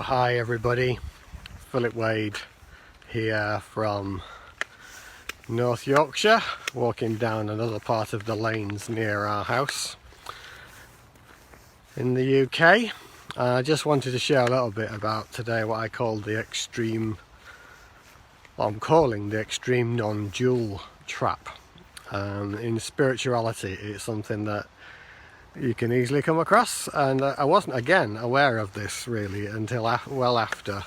Hi everybody, Philip Wade here from North Yorkshire, walking down another part of the lanes near our house in the UK. I just wanted to share a little bit about today what I'm calling the extreme non-dual trap. In spirituality, it's something that you can easily come across, and I wasn't again aware of this really until well after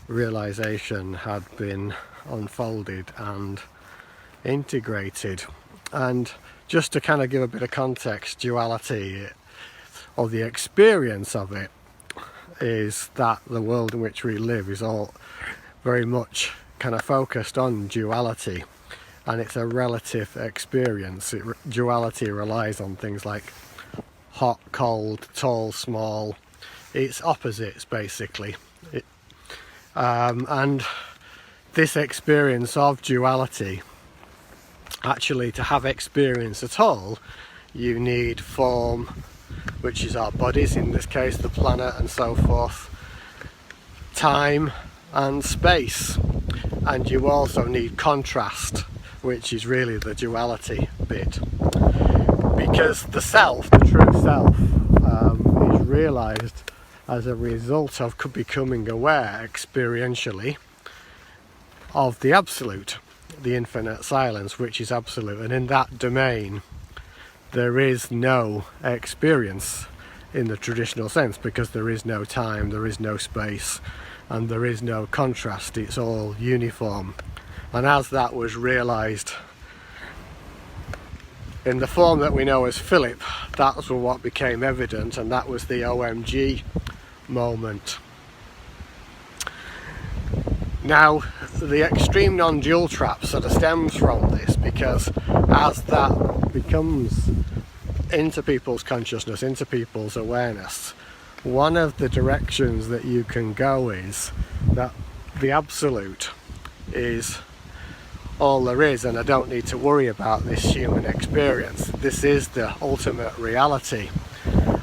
realization had been unfolded and integrated. And just to kind of give a bit of context, duality, or the experience of it, is that the world in which we live is all very much kind of focused on duality, and it's a relative experience. Duality relies on things like hot, cold, tall, small. It's opposites basically. And this experience of duality, actually to have experience at all, you need form, which is our bodies, in this case the planet and so forth, time and space, and you also need contrast, which is really the duality bit. Because the self, the true self, is realised as a result of becoming aware experientially of the absolute, the infinite silence, which is absolute. And in that domain, there is no experience in the traditional sense, because there is no time, there is no space, and there is no contrast. It's all uniform. And as that was realised in the form that we know as Philip, that's what became evident, and that was the OMG moment. Now, the extreme non-dual trap sort of stems from this, because as that becomes into people's consciousness, into people's awareness, one of the directions that you can go is that the absolute is all there is, and I don't need to worry about this human experience. This is the ultimate reality,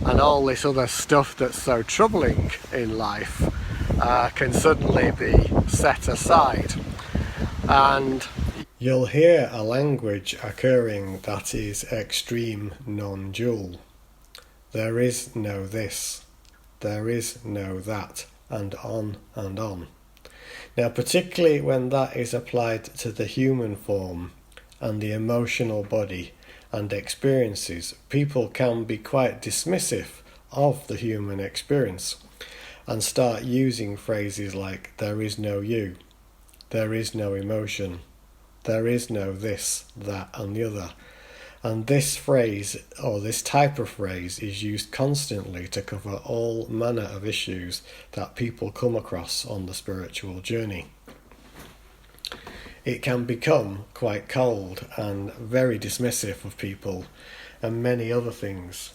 and all this other stuff that's so troubling in life can suddenly be set aside. And you'll hear a language occurring that is extreme non-dual. There is no this, there is no that, and on and on. Now, particularly when that is applied to the human form and the emotional body and experiences, people can be quite dismissive of the human experience and start using phrases like there is no you, there is no emotion, there is no this, that and the other. And this phrase, or this type of phrase, is used constantly to cover all manner of issues that people come across on the spiritual journey. It can become quite cold and very dismissive of people and many other things.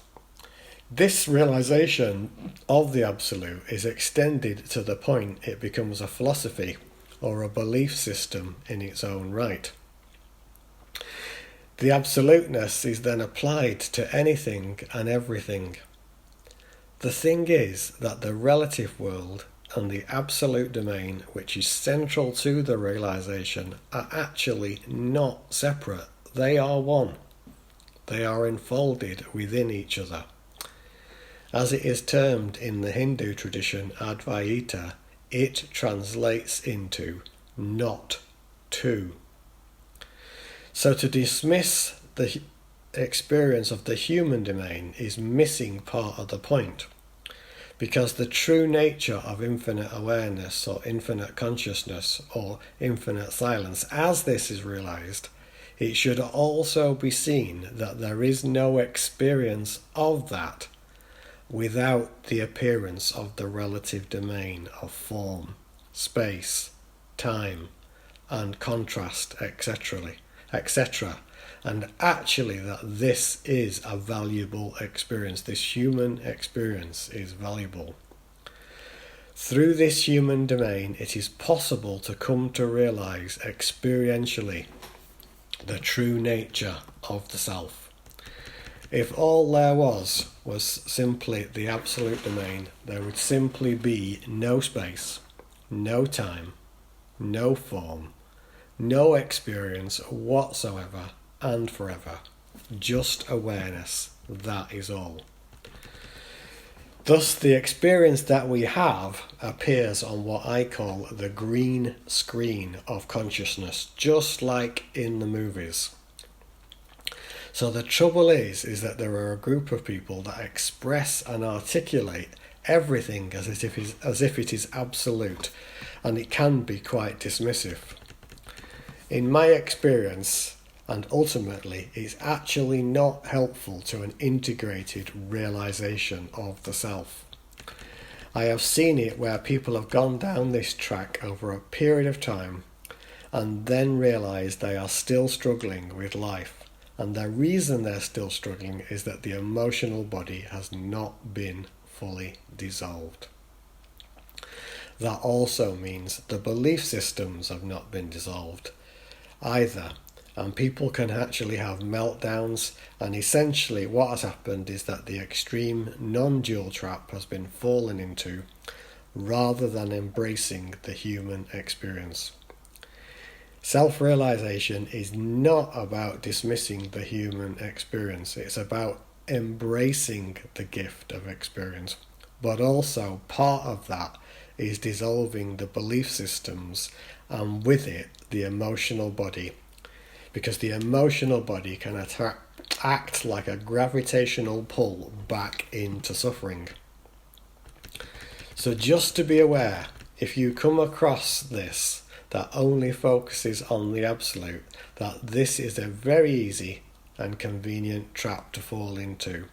This realization of the absolute is extended to the point it becomes a philosophy or a belief system in its own right. The absoluteness is then applied to anything and everything. The thing is that the relative world and the absolute domain, which is central to the realization, are actually not separate. They are one. They are enfolded within each other. As it is termed in the Hindu tradition Advaita, it translates into not two. So to dismiss the experience of the human domain is missing part of the point, because the true nature of infinite awareness or infinite consciousness or infinite silence, as this is realized, it should also be seen that there is no experience of that without the appearance of the relative domain of form, space, time, and contrast, etc., and actually that this is a valuable experience. This human experience is valuable. Through this human domain, it is possible to come to realize experientially the true nature of the self. If all there was simply the absolute domain, there would simply be no space, no time, no form, no experience whatsoever and forever. Just awareness, that is all. Thus, the experience that we have appears on what I call the green screen of consciousness, just like in the movies. So the trouble is that there are a group of people that express and articulate everything as if it is absolute, and it can be quite dismissive. In my experience, and ultimately, it's actually not helpful to an integrated realization of the self. I have seen it where people have gone down this track over a period of time and then realised they are still struggling with life. And the reason they're still struggling is that the emotional body has not been fully dissolved. That also means the belief systems have not been dissolved either. And people can actually have meltdowns, and essentially what has happened is that the extreme non-dual trap has been fallen into rather than embracing the human experience. Self-realization is not about dismissing the human experience, it's about embracing the gift of experience. But also part of that is dissolving the belief systems and with it the emotional body. Because the emotional body can act like a gravitational pull back into suffering. So just to be aware, if you come across this that only focuses on the absolute, that this is a very easy and convenient trap to fall into.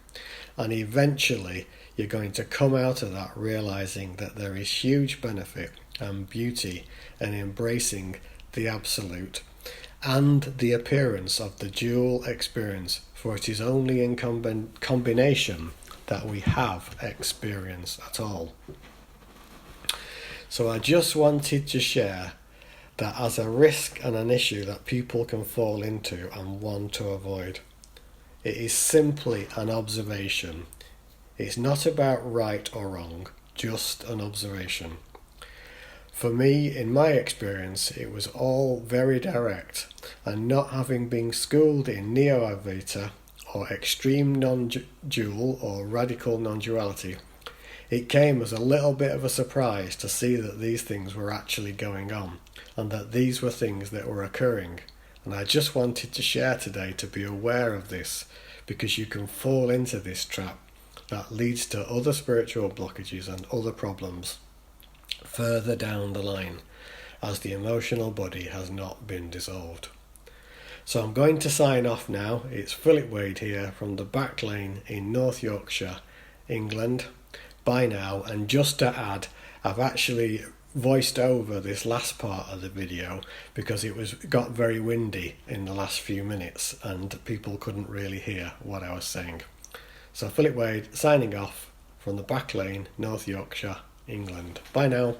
And eventually you're going to come out of that realizing that there is huge benefit and beauty in embracing the absolute and the appearance of the dual experience, for it is only in combination that we have experience at all. So I just wanted to share that as a risk and an issue that people can fall into and want to avoid. It is simply an observation. It's not about right or wrong, just an observation. For me, in my experience, it was all very direct, and not having been schooled in Neo-Advaita or extreme non-dual or radical non-duality, it came as a little bit of a surprise to see that these things were actually going on, and that these were things that were occurring. And I just wanted to share today to be aware of this, because you can fall into this trap that leads to other spiritual blockages and other problems further down the line, as the emotional body has not been dissolved. So I'm going to sign off now. It's Philip Wade here from the back lane in North Yorkshire, England. Bye now. And just to add, I've actually voiced over this last part of the video because it got very windy in the last few minutes and people couldn't really hear what I was saying. So Philip Wade signing off from the back lane, North Yorkshire, England. Bye now.